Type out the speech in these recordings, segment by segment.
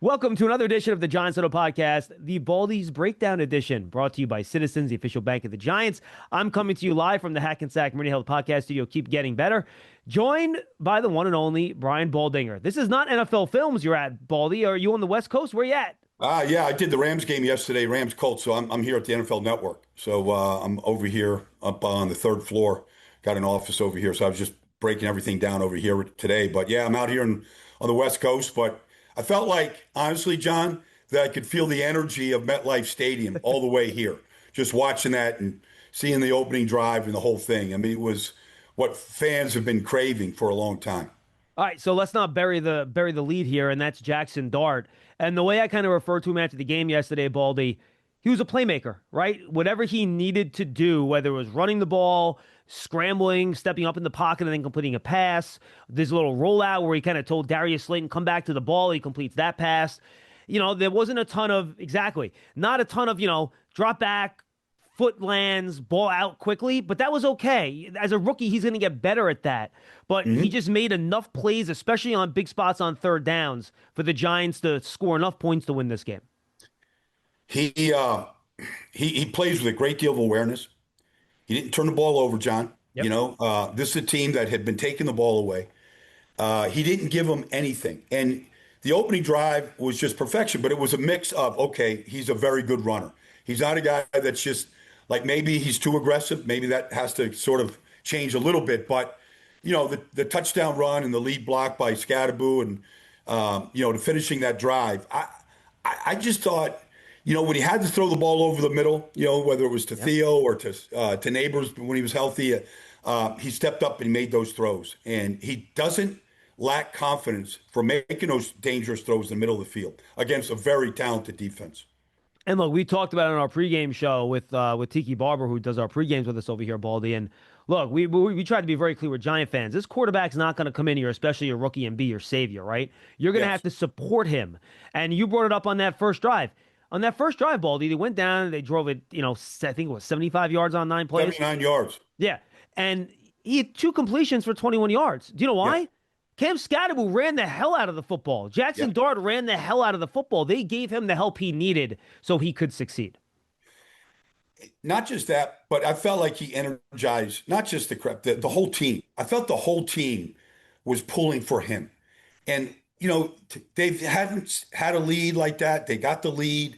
Welcome to another edition of the Giants Huddle Podcast, the Baldy's Breakdown Edition, brought to you by Citizens, the official bank of the Giants. I'm coming to you live from the Hackensack Meridian Health Podcast Studio. Keep getting better. Joined by the one and only Brian Baldinger. This is not NFL Films you're at, Baldy. Are you on the West Coast? Where you at? Yeah, I did the Rams game yesterday, Rams Colts. So I'm here at the NFL Network. So I'm over here up on the third floor. Got an office over here. So I was just breaking everything down over here today. But yeah, I'm out here on the West Coast. But I felt like, honestly, John, that I could feel the energy of MetLife Stadium all the way here. Just watching that and seeing the opening drive and the whole thing. I mean, it was what fans have been craving for a long time. All right, so let's not bury the lead here, and that's Jaxson Dart. And the way I kind of referred to him after the game yesterday, Baldy, he was a playmaker, right? Whatever he needed to do, whether it was running the ball, scrambling, stepping up in the pocket, and then completing a pass. There's a little rollout where he kind of told Darius Slayton, come back to the ball. He completes that pass. There wasn't a ton of, not a ton of, drop back, foot lands, ball out quickly, but that was okay. As a rookie, he's going to get better at that. But he just made enough plays, especially on big spots on third downs, for the Giants to score enough points to win this game. He plays with a great deal of awareness. He didn't turn the ball over, John. Yep. This is a team that had been taking the ball away. He didn't give them anything. And the opening drive was just perfection, but it was a mix of, okay, he's a very good runner. He's not a guy that's just like, maybe he's too aggressive. Maybe that has to sort of change a little bit. But, the touchdown run and the lead block by Scadaboo and, to finishing that drive, I just thought, when he had to throw the ball over the middle, whether it was to Theo or to Neighbors when he was healthy, he stepped up and made those throws. And he doesn't lack confidence for making those dangerous throws in the middle of the field against a very talented defense. And look, we talked about it on our pregame show with Tiki Barber, who does our pregames with us over here, Baldy. And look, we tried to be very clear with Giant fans. This quarterback's not going to come in here, especially a rookie, and be your savior, right? You're going to have to support him. And you brought it up on that first drive. On that first drive, Baldy, they went down and they drove it, I think it was 75 yards on 9 plays. 79 yards. Yeah. And he had 2 completions for 21 yards. Do you know why? Yeah. Cam Scadaboo ran the hell out of the football. Jaxson Dart ran the hell out of the football. They gave him the help he needed so he could succeed. Not just that, but I felt like he energized not just the whole team. I felt the whole team was pulling for him. And, they hadn't had a lead like that. They got the lead.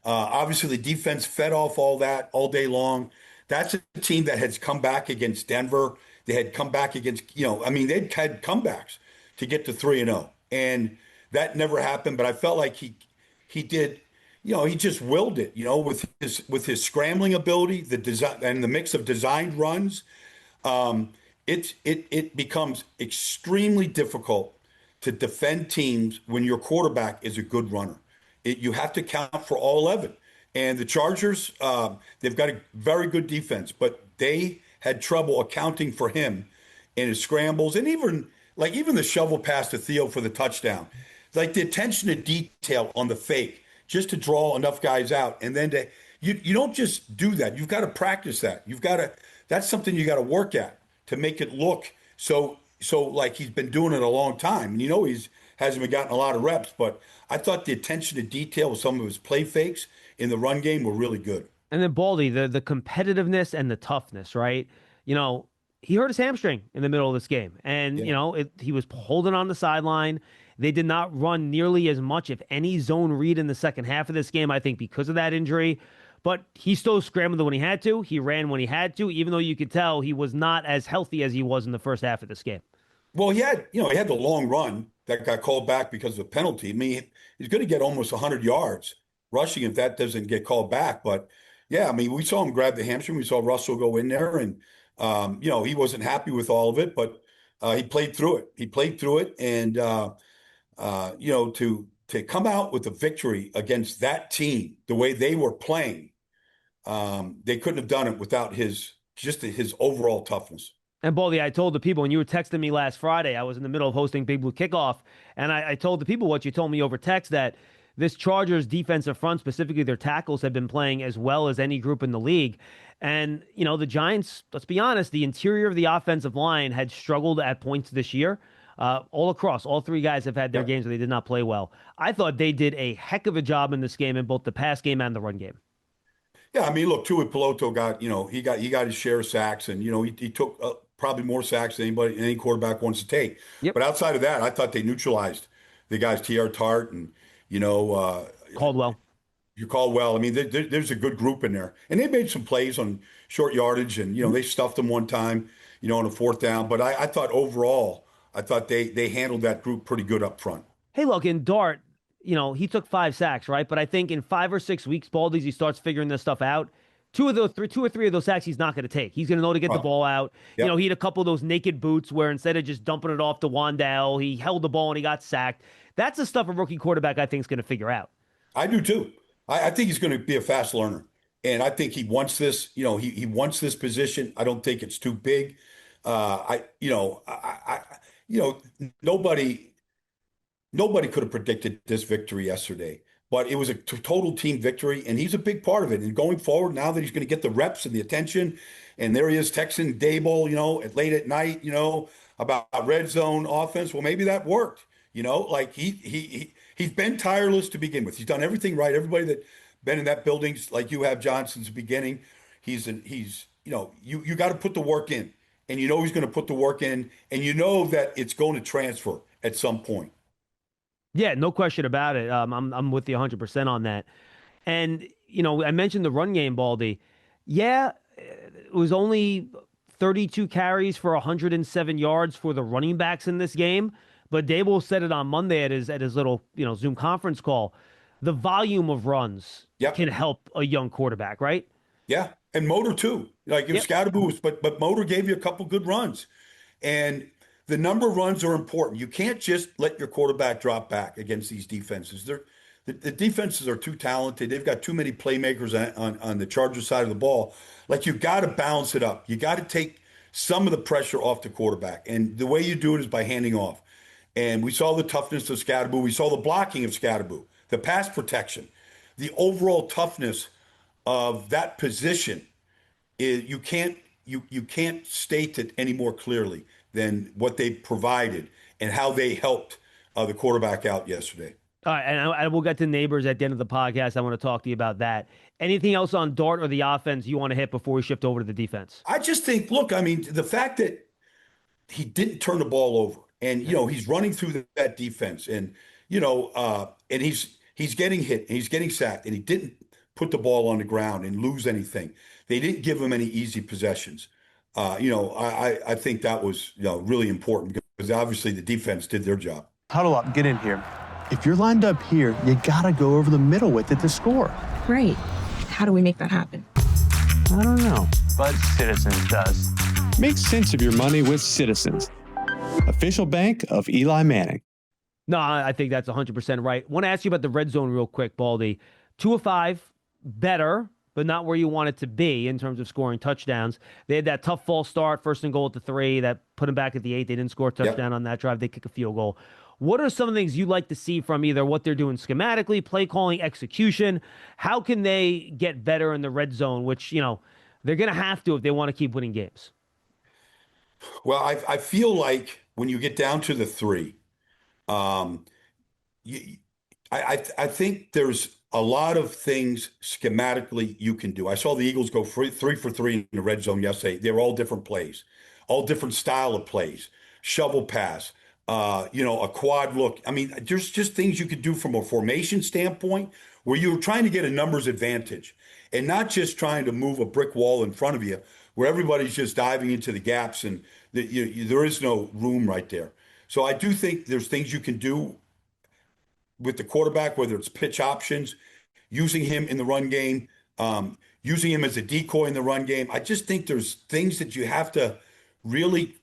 Obviously, the defense fed off all that all day long. That's a team that has come back against Denver. They had come back against, they'd had comebacks to get to 3-0. And that never happened. But I felt like he did, he just willed it, with his scrambling ability, the design and the mix of designed runs. It becomes extremely difficult to defend teams when your quarterback is a good runner. You have to count for all 11. And the Chargers, they've got a very good defense, but they had trouble accounting for him in his scrambles, and even the shovel pass to Theo for the touchdown. Like the attention to detail on the fake, just to draw enough guys out, and then you don't just do that. You've got to practice that. That's something you got to work at to make it look so like he's been doing it a long time. And he's hasn't been gotten a lot of reps, but I thought the attention to detail with some of his play fakes in the run game were really good. And then Baldy, the competitiveness and the toughness, right? He hurt his hamstring in the middle of this game. And, he was holding on the sideline. They did not run nearly as much, if any, zone read in the second half of this game, I think, because of that injury. But he still scrambled when he had to. He ran when he had to, even though you could tell he was not as healthy as he was in the first half of this game. Well, he had the long run that got called back because of the penalty. I mean, he's going to get almost 100 yards rushing if that doesn't get called back. But, yeah, we saw him grab the hamstring. We saw Russell go in there, and, he wasn't happy with all of it, but he played through it. And, to come out with a victory against that team, the way they were playing, they couldn't have done it without his overall toughness. And Baldy, I told the people, when you were texting me last Friday, I was in the middle of hosting Big Blue Kickoff, and I told the people what you told me over text, that this Chargers defensive front, specifically their tackles, have been playing as well as any group in the league. And, the Giants, let's be honest, the interior of the offensive line had struggled at points this year. All across, all three guys have had their Yep. games where they did not play well. I thought they did a heck of a job in this game in both the pass game and the run game. Yeah, I mean, look, Tua Piloto got, he got his share of sacks, and he took probably more sacks than any quarterback wants to take. Yep. But outside of that, I thought they neutralized the guys, T.R. Tart and you know Caldwell. you call well. I mean, there's a good group in there, and they made some plays on short yardage, and they stuffed them one time, on a fourth down. But I thought overall, I thought they handled that group pretty good up front. Hey, look, in Dart, he took 5 sacks, right? But I think in 5 or 6 weeks, Baldy's, he starts figuring this stuff out. Two or three of those sacks, he's not going to take. He's going to know to get the Oh, ball out. yep, He had a couple of those naked boots where instead of just dumping it off to Wandale, he held the ball and he got sacked. That's the stuff a rookie quarterback, I think, is going to figure out. I do too. I think he's going to be a fast learner, and I think he wants this. He wants this position. I don't think it's too big. I you know I you know nobody. Nobody could have predicted this victory yesterday, but it was a total team victory, and he's a big part of it. And going forward, now that he's going to get the reps and the attention, and there he is texting Dable, at late at night, about red zone offense. Well, maybe that worked. Like he's been tireless to begin with. He's done everything right. Everybody that been in that building, like you have, John, since the beginning, he's you got to put the work in, and he's going to put the work in, and that it's going to transfer at some point. Yeah, no question about it. I'm with you 100% on that. And I mentioned the run game, Baldy. Yeah, it was only 32 carries for 107 yards for the running backs in this game. But Dable said it on Monday at his little Zoom conference call. The volume of runs Yep. can help a young quarterback, right? Yeah, and Motor too. Like it was Yep. Scatterboo, but Motor gave you a couple good runs, and the number of runs are important. You can't just let your quarterback drop back against these defenses. The defenses are too talented. They've got too many playmakers on the Charger side of the ball. Like you got to balance it up. You got to take some of the pressure off the quarterback, and the way you do it is by handing off. And we saw the toughness of Scatterboo. We saw the blocking of Scatterboo, the pass protection, the overall toughness of that position is you can't state it any more clearly than what they provided and how they helped the quarterback out yesterday. All right, and I will get to neighbors at the end of the podcast. I want to talk to you about that. Anything else on Dart or the offense you want to hit before we shift over to the defense? I just think, look, I mean, the fact that he didn't turn the ball over, and he's running through that defense, and and he's getting hit and he's getting sacked, and he didn't put the ball on the ground and lose anything. They didn't give him any easy possessions. I think that was really important because obviously the defense did their job. Huddle up, get in here. If you're lined up here, you gotta go over the middle with it to score. Right. How do we make that happen? I don't know. But Citizens does. Make sense of your money with Citizens, official bank of Eli Manning. No, I think that's 100% right. Want to ask you about the red zone real quick, Baldy. 2 of 5, better, but not where you want it to be in terms of scoring touchdowns. They had that tough false start, 1st and goal at the 3, that put them back at the 8. They didn't score a touchdown on that drive. They kick a field goal. What are some of the things you'd like to see from either what they're doing schematically, play calling, execution? How can they get better in the red zone, which, they're going to have to if they want to keep winning games? Well, I feel like when you get down to the 3, um, you, I think there's a lot of things schematically you can do. I saw the Eagles go 3 for 3 in the red zone yesterday. They were all different plays, all different style of plays, shovel pass, a quad look. I mean, there's just things you could do from a formation standpoint where you're trying to get a numbers advantage and not just trying to move a brick wall in front of you where everybody's just diving into the gaps and there is no room right there. So I do think there's things you can do with the quarterback, whether it's pitch options, using him in the run game, using him as a decoy in the run game. I just think there's things that you have to really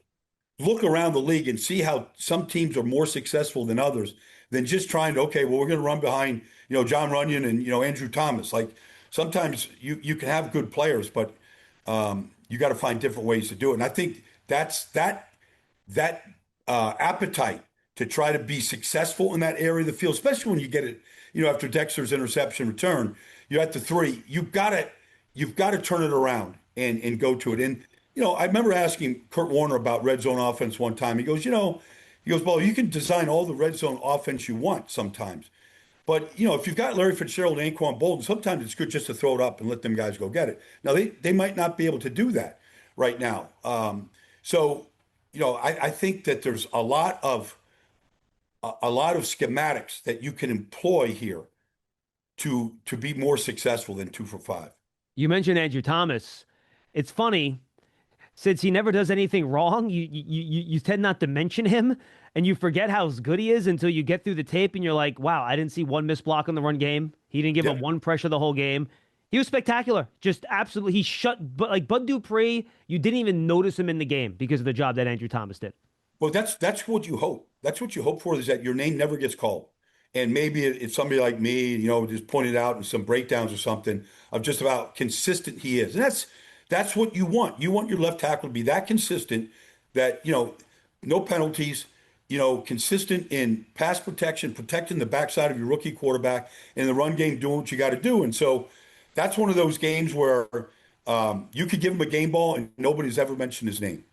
look around the league and see how some teams are more successful than others than just trying to, okay, well, we're going to run behind, John Runyon and, Andrew Thomas. Like sometimes you can have good players, but you got to find different ways to do it. And I think that appetite to try to be successful in that area of the field, especially when you get it, after Dexter's interception return, you're at the 3. You've got to turn it around and go to it. And I remember asking Kurt Warner about red zone offense one time. He goes, He goes, well, you can design all the red zone offense you want sometimes. But, if you've got Larry Fitzgerald and Anquan Bolden, sometimes it's good just to throw it up and let them guys go get it. Now, they might not be able to do that right now. I think that there's a lot of schematics that you can employ here to be more successful than 2 for 5. You mentioned Andrew Thomas. It's funny, since he never does anything wrong, you tend not to mention him, and you forget how good he is until you get through the tape and you're like, wow, I didn't see one missed block on the run game. He didn't give up one pressure the whole game. He was spectacular. Just absolutely. He shut, but like Bud Dupree, you didn't even notice him in the game because of the job that Andrew Thomas did. Well, that's what you hope. That's what you hope for, is that your name never gets called. And maybe it's somebody like me, just pointed out in some breakdowns or something of just about consistent he is. And that's what you want. You want your left tackle to be that consistent that, no penalties, consistent in pass protection, protecting the backside of your rookie quarterback, and the run game doing what you got to do. And so that's one of those games where you could give him a game ball and nobody's ever mentioned his name.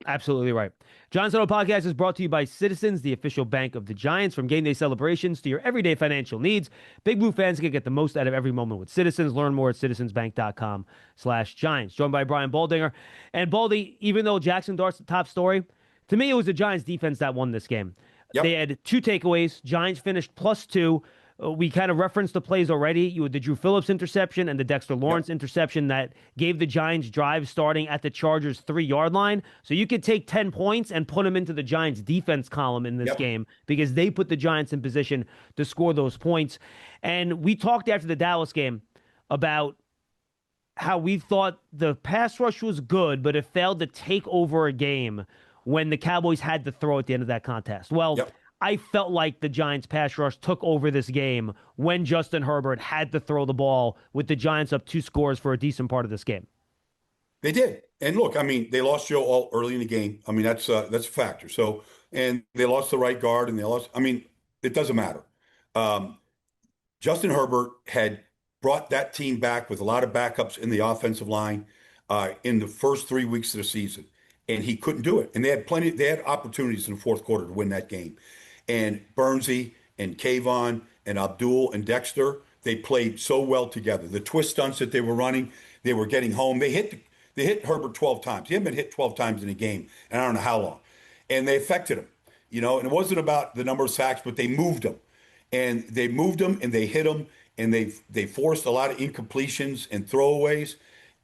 Absolutely right. John Soto Podcast is brought to you by Citizens, the official bank of the Giants. From game day celebrations to your everyday financial needs, Big Blue fans can get the most out of every moment with Citizens. Learn more at citizensbank.com/Giants. Joined by Brian Baldinger. And Baldy, even though Jaxson Dart's the top story, to me it was the Giants defense that won this game. Yep. They had 2 takeaways. Giants finished +2. We kind of referenced the plays already. You had the Drew Phillips interception and the Dexter Lawrence interception that gave the Giants drive starting at the Chargers 3-yard line. So you could take 10 points and put them into the Giants defense column in this game because they put the Giants in position to score those points. And we talked after the Dallas game about how we thought the pass rush was good, but it failed to take over a game when the Cowboys had to throw at the end of that contest. Well, I felt like the Giants pass rush took over this game when Justin Herbert had to throw the ball with the Giants up 2 scores for a decent part of this game. They did. And look, they lost Joe Alt early in the game. That's a factor. So, and they lost the right guard and they lost, it doesn't matter. Justin Herbert had brought that team back with a lot of backups in the offensive line in the first 3 weeks of the season. And he couldn't do it. And they had opportunities in the fourth quarter to win that game. And Bernsey and Kayvon and Abdul and Dexter, they played so well together. The twist stunts that they were running, they were getting home. They hit Herbert 12 times. He hadn't been hit 12 times in a game, and I don't know how long. And they affected him, and it wasn't about the number of sacks, but they moved him. And they moved him, and they hit him, and they forced a lot of incompletions and throwaways.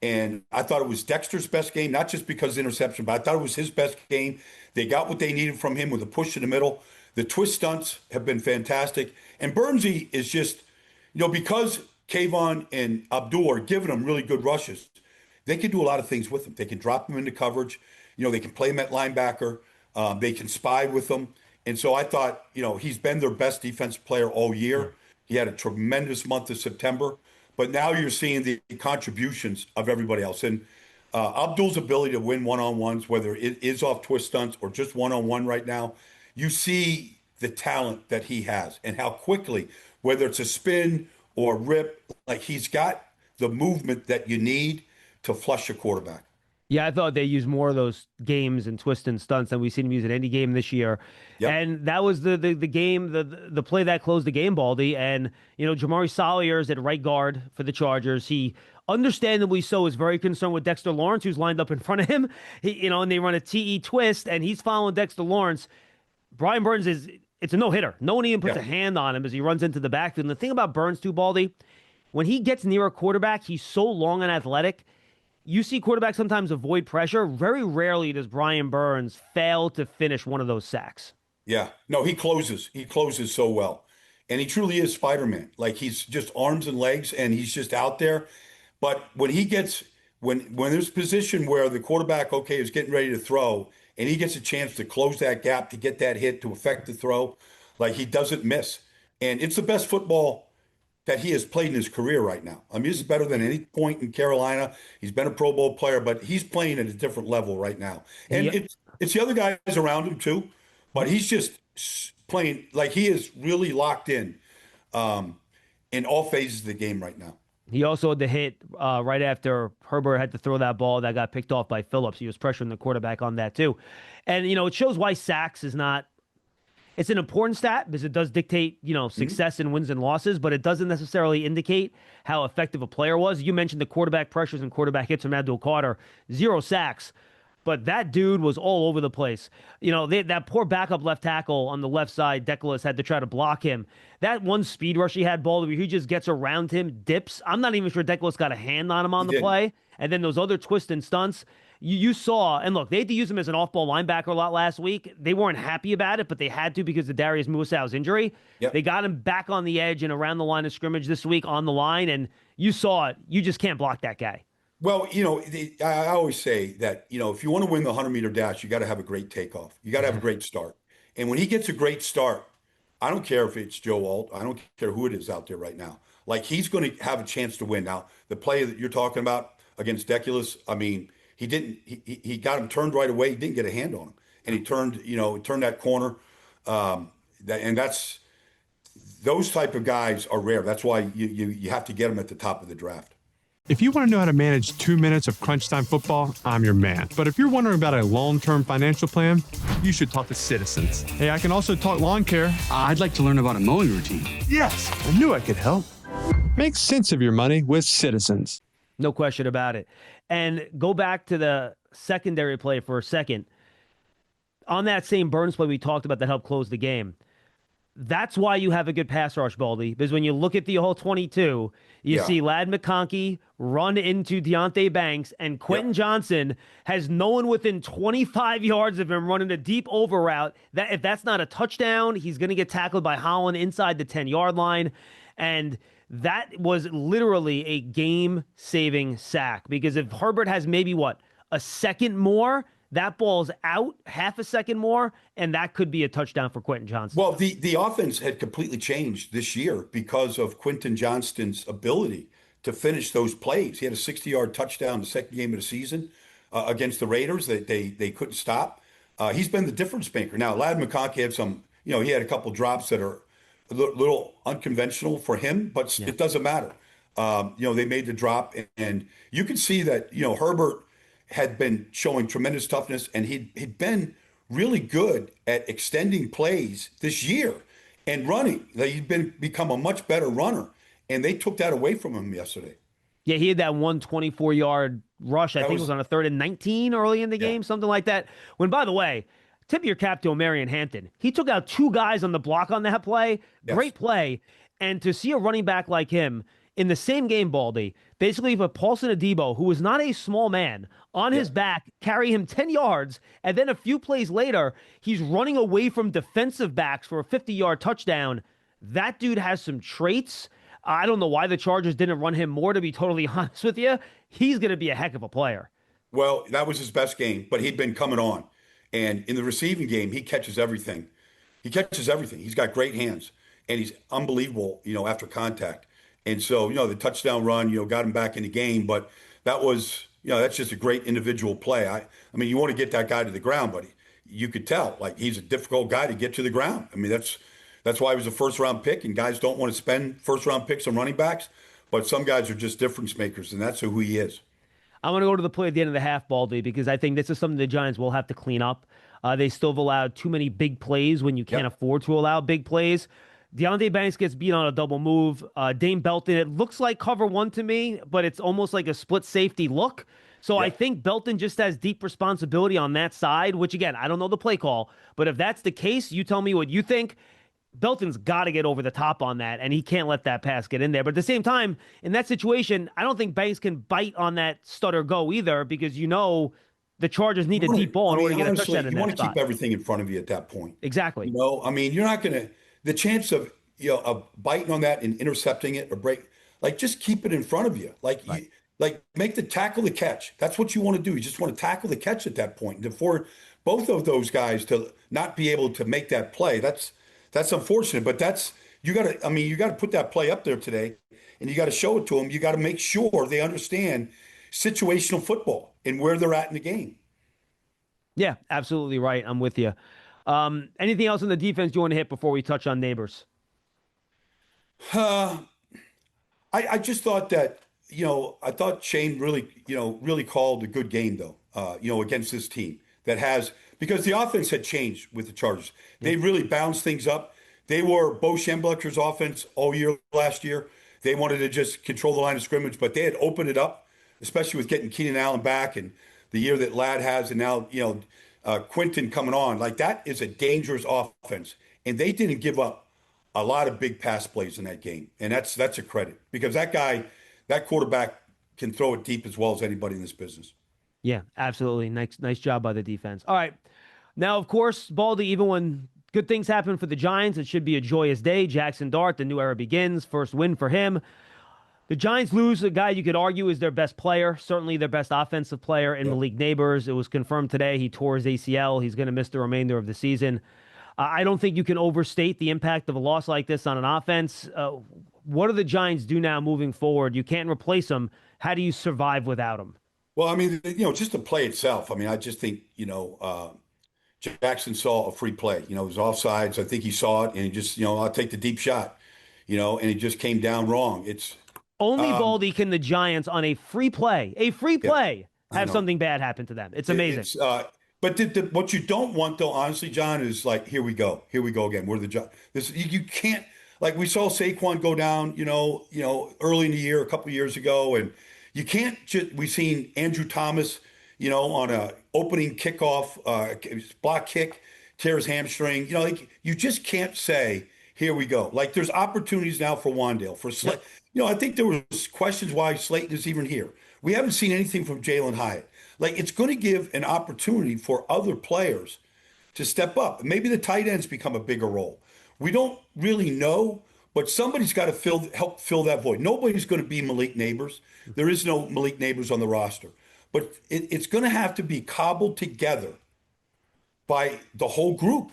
And I thought it was Dexter's best game, not just because of the interception, but I thought it was his best game. They got what they needed from him with a push in the middle. The twist stunts have been fantastic. And Bernsey is just, because Kayvon and Abdul are giving him really good rushes, they can do a lot of things with him. They can drop him into coverage. They can play him at linebacker. They can spy with him. And so I thought, he's been their best defensive player all year. He had a tremendous month of September. But now you're seeing the contributions of everybody else. And Abdul's ability to win one-on-ones, whether it is off twist stunts or just one-on-one right now, you see the talent that he has and how quickly, whether it's a spin or rip, like he's got the movement that you need to flush a quarterback. Yeah, I thought they used more of those games and twist and stunts than we've seen him use in any game this year. And that was the game, the play that closed the game, Baldy. And, Jamari Salyers at right guard for the Chargers. He understandably so is very concerned with Dexter Lawrence, who's lined up in front of him. And they run a TE twist, and he's following Dexter Lawrence. Brian Burns it's a no-hitter. No one even puts a hand on him as he runs into the backfield. And the thing about Burns too, Baldy, when he gets near a quarterback, he's so long and athletic. You see quarterbacks sometimes avoid pressure. Very rarely does Brian Burns fail to finish one of those sacks. Yeah. No, he closes. He closes so well. And he truly is Spider-Man. Like, he's just arms and legs, and he's just out there. But when he gets when there's a position where the quarterback, is getting ready to throw, and he gets a chance to close that gap, to get that hit, to affect the throw, like, he doesn't miss. And it's the best football that he has played in his career right now. This is better than any point in Carolina. He's been a Pro Bowl player, but he's playing at a different level right now. And it's the other guys around him too, but he's just playing like he is really locked in all phases of the game right now. He also had the hit right after Herbert had to throw that ball that got picked off by Phillips. He was pressuring the quarterback on that too. And, it shows why sacks is not It's an important stat because it does dictate, success in wins and losses, but it doesn't necessarily indicate how effective a player was. You mentioned the quarterback pressures and quarterback hits from Abdul Carter, 0 sacks. But that dude was all over the place. That poor backup left tackle on the left side, Deculus, had to try to block him. That one speed rush he had, Baldy, he just gets around him, dips. I'm not even sure Deculus got a hand on him on the play. And then those other twists and stunts, you saw. And look, they had to use him as an off-ball linebacker a lot last week. They weren't happy about it, but they had to because of Darius Muasau's injury. Yep. They got him back on the edge and around the line of scrimmage this week on the line, and you saw it. You just can't block that guy. Well, I always say that, if you want to win the 100-meter dash, you got to have a great takeoff. You got to have a great start. And when he gets a great start, I don't care if it's Joe Alt. I don't care who it is out there right now. Like, he's going to have a chance to win. Now, the play that you're talking about against Deculus, I mean, he got him turned right away. He didn't get a hand on him. And he turned that corner. That's those type of guys are rare. That's why you have to get them at the top of the draft. If you want to know how to manage 2 minutes of crunch time football, I'm your man. But if you're wondering about a long-term financial plan, you should talk to Citizens. Hey, I can also talk lawn care. I'd like to learn about a mowing routine. Yes, I knew I could help. Make sense of your money with Citizens. No question about it. And go back to the secondary play for a second. On that same Burns play we talked about that helped close the game. That's why you have a good pass rush, Baldy, because when you look at the whole 22, you see Ladd McConkey run into Deonte Banks, and Quentin Johnson has no one within 25 yards of him running a deep over route. That if that's not a touchdown, he's going to get tackled by Holland inside the 10-yard line. And that was literally a game-saving sack, because if Herbert has maybe, a second more, that ball's out half a second more, and that could be a touchdown for Quentin Johnson. Well, the offense had completely changed this year because of Quentin Johnston's ability to finish those plays. He had a 60-yard touchdown the second game of the season against the Raiders that they couldn't stop. He's been the difference maker. Now, Ladd McConkey had some, he had a couple drops that are a little unconventional for him, but it doesn't matter. They made the drop, and you can see that, Herbert had been showing tremendous toughness, and he'd been really good at extending plays this year and running. He'd become a much better runner, and they took that away from him yesterday. Yeah, he had that 124-yard rush. I think it was on a 3rd and 19 early in the game, something like that. When, by the way, tip your cap to Omarion Hampton. He took out 2 guys on the block on that play. Great play. And to see a running back like him in the same game, Baldy, basically for Paulson Adebo, who was not a small man, on his back, carry him 10 yards, and then a few plays later, he's running away from defensive backs for a 50-yard touchdown. That dude has some traits. I don't know why the Chargers didn't run him more, to be totally honest with you. He's going to be a heck of a player. Well, that was his best game, but he'd been coming on. And in the receiving game, he catches everything. He's got great hands, and he's unbelievable, after contact. And so, the touchdown run, got him back in the game. But that was, that's just a great individual play. I mean, you want to get that guy to the ground, but you could tell, he's a difficult guy to get to the ground. I mean, that's why he was a first-round pick, and guys don't want to spend first-round picks on running backs. But some guys are just difference makers, and that's who he is. I want to go to the play at the end of the half, Baldy, because I think this is something the Giants will have to clean up. They still have allowed too many big plays when you can't afford to allow big plays. Deonte Banks gets beat on a double move. Dane Belton, it looks like cover 1 to me, but it's almost like a split safety look. So I think Belton just has deep responsibility on that side, which, again, I don't know the play call. But if that's the case, you tell me what you think. Belton's got to get over the top on that, and he can't let that pass get in there. But at the same time, in that situation, I don't think Banks can bite on that stutter go either, because the Chargers need a deep ball in order to get a touchdown in that spot. You want to keep everything in front of you at that point. Exactly. You're not going to – the chance of of biting on that and intercepting it or just keep it in front of you. Make the tackle the catch. That's what you want to do. You just want to tackle the catch at that point. And for both of those guys to not be able to make that play, that's unfortunate. But you got to put that play up there today, and you got to show it to them. You got to make sure they understand situational football and where they're at in the game. Yeah, absolutely right. I'm with you. Anything else on the defense you want to hit before we touch on Neighbors? I just thought that, I thought Shane really called a good game, though, against this team that has because the offense had changed with the Chargers. They really balanced things up. They were Bo Schembechler's offense all year last year. They wanted to just control the line of scrimmage, but they had opened it up, especially with getting Keenan Allen back and the year that Ladd has, and now Quinton coming on. Like, that is a dangerous offense, and they didn't give up a lot of big pass plays in that game, and that's a credit because that quarterback can throw it deep as well as anybody in this business. Yeah, absolutely. Nice job by the defense. All right. Now, of course, Baldy, even when good things happen for the Giants, it should be a joyous day. Jaxson Dart, the new era begins. First win for him. The Giants lose a guy you could argue is their best player, certainly their best offensive player in Malik Neighbors. It was confirmed today he tore his ACL. He's going to miss the remainder of the season. I don't think you can overstate the impact of a loss like this on an offense. What do the Giants do now moving forward? You can't replace him. How do you survive without him? Well, I mean, just the play itself. I mean, I just think, Jackson saw a free play. It was offsides. I think he saw it, and he just, I'll take the deep shot, and he just came down wrong. It's only Baldy can the Giants on a free play, have something bad happen to them. It's amazing. But what you don't want, though, honestly, John, is like, here we go again. We're the Giants. You can't, like, we saw Saquon go down, early in the year, a couple of years ago, and you can't just. We've seen Andrew Thomas, on a opening kickoff, block kick, tear his hamstring. You just can't say, here we go. Like, there's opportunities now for Wandale, for Slayton. I think there was questions why Slayton is even here. We haven't seen anything from Jalen Hyatt. Like, it's going to give an opportunity for other players to step up. Maybe the tight ends become a bigger role. We don't really know, but somebody's got to help fill that void. Nobody's going to be Malik Neighbors. There is no Malik Neighbors on the roster. But it's going to have to be cobbled together by the whole group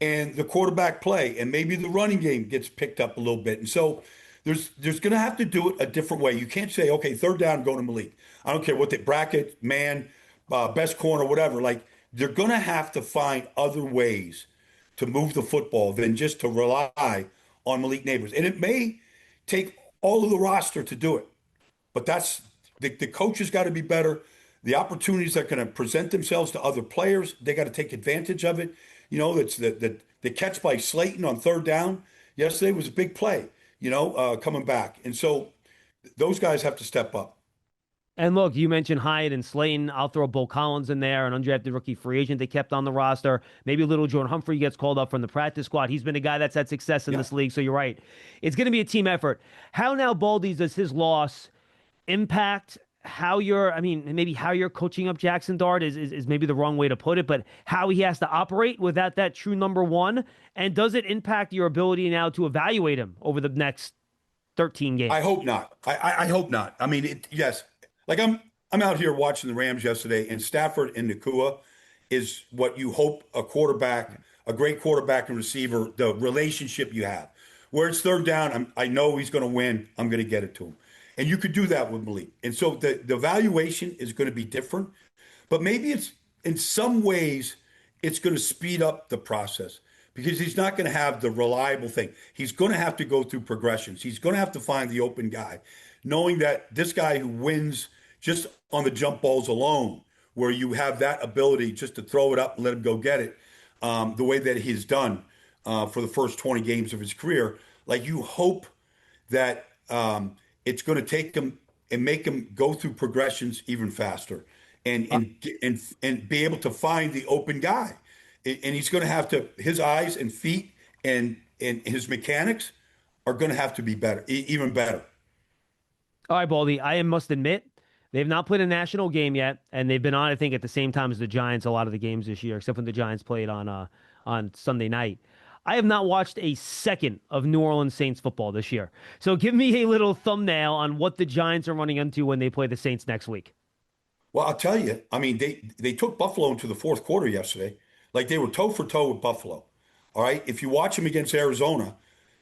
and the quarterback play, and maybe the running game gets picked up a little bit. And so there's going to have to do it a different way. You can't say, okay, third down, go to Malik. I don't care what the bracket, man, best corner, whatever. Like, they're going to have to find other ways to move the football than just to rely on Malik Neighbors. And it may take all of the roster to do it. But that's the coaches got to be better. The opportunities that are going to present themselves to other players, they got to take advantage of it. That's the catch by Slayton on third down yesterday was a big play, coming back. And so those guys have to step up. And look, you mentioned Hyatt and Slayton. I'll throw Bo Collins in there, an undrafted rookie free agent they kept on the roster. Maybe a little Jordan Humphrey gets called up from the practice squad. He's been a guy that's had success in this league, so you're right. It's going to be a team effort. How now, Baldy, does his loss impact how maybe how you're coaching up Jaxson Dart is maybe the wrong way to put it, but how he has to operate without that true number one? And does it impact your ability now to evaluate him over the next 13 games? I hope not. I hope not. I mean, yes. Like, I'm out here watching the Rams yesterday, and Stafford and Nakua is what you hope a great quarterback and receiver, the relationship you have. Where it's third down, I know he's going to win. I'm going to get it to him. And you could do that with Malik. And so the evaluation is going to be different. But maybe it's, in some ways, it's going to speed up the process because he's not going to have the reliable thing. He's going to have to go through progressions. He's going to have to find the open guy, knowing that this guy who wins just on the jump balls alone, where you have that ability just to throw it up and let him go get it, the way that he's done for the first 20 games of his career, like, you hope that it's going to take him and make him go through progressions even faster and be able to find the open guy. And he's going to have to, his eyes and feet and his mechanics are going to have to be better, even better. All right, Baldy, I must admit, they've not played a national game yet, and they've been on, I think, at the same time as the Giants a lot of the games this year, except when the Giants played on Sunday night. I have not watched a second of New Orleans Saints football this year. So give me a little thumbnail on what the Giants are running into when they play the Saints next week. Well, I'll tell you, I mean, they took Buffalo into the fourth quarter yesterday. Like, they were toe for toe with Buffalo. All right. If you watch them against Arizona,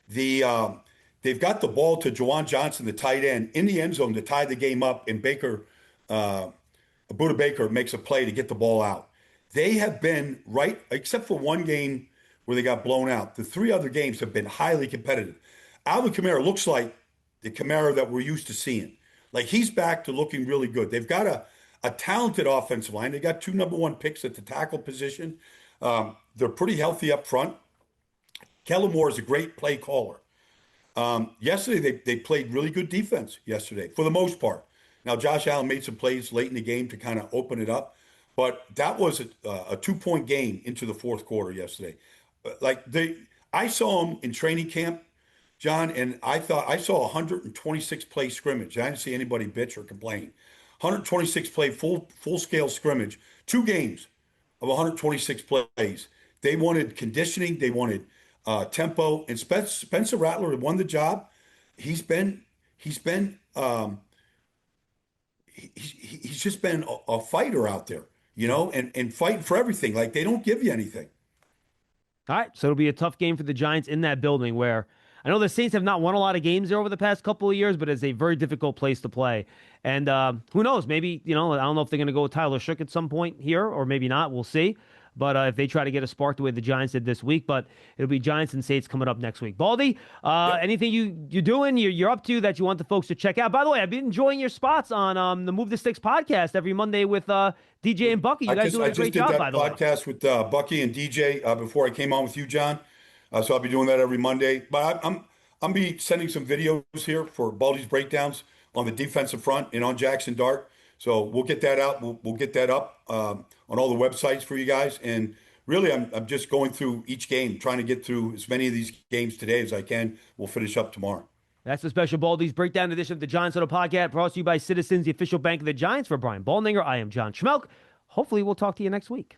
they've got the ball to Juwan Johnson, the tight end, in the end zone to tie the game up, and Buda Baker makes a play to get the ball out. They have been right, except for one game where they got blown out. The three other games have been highly competitive. Alvin Kamara looks like the Kamara that we're used to seeing. Like, he's back to looking really good. They've got a talented offensive line. They got two number one picks at the tackle position. They're pretty healthy up front. Kellen Moore is a great play caller. Yesterday, they played really good defense yesterday for the most part. Now, Josh Allen made some plays late in the game to kind of open it up, but that was a 2-point game into the fourth quarter yesterday. I saw them in training camp, John, and I thought I saw a 126 play scrimmage. I didn't see anybody bitch or complain. 126 play full scale scrimmage, 2 games of 126 plays. They wanted conditioning, they wanted tempo, and Spencer Rattler had won the job. He's just been a fighter out there, and fighting for everything. Like, they don't give you anything. All right, so it'll be a tough game for the Giants in that building where I know the Saints have not won a lot of games there over the past couple of years, but it's a very difficult place to play. And who knows? Maybe, I don't know if they're going to go with Tyler Shook at some point here, or maybe not. We'll see. But if they try to get a spark the way the Giants did this week, but it'll be Giants and Saints coming up next week. Baldy, anything you're doing, you're up to that you want the folks to check out? By the way, I've been enjoying your spots on the Move the Sticks podcast every Monday with DJ and Bucky. You guys doing a great job, by the way. I just did that podcast with Bucky and DJ before I came on with you, John. So I'll be doing that every Monday. But I'm be sending some videos here for Baldy's breakdowns on the defensive front and on Jaxson Dart. So we'll get that out. We'll get that up on all the websites for you guys. And really, I'm just going through each game, trying to get through as many of these games today as I can. We'll finish up tomorrow. That's the special Baldy's breakdown edition of the Giants Huddle Podcast, brought to you by Citizens, the official bank of the Giants. For Brian Baldinger, I am John Schmelk. Hopefully, we'll talk to you next week.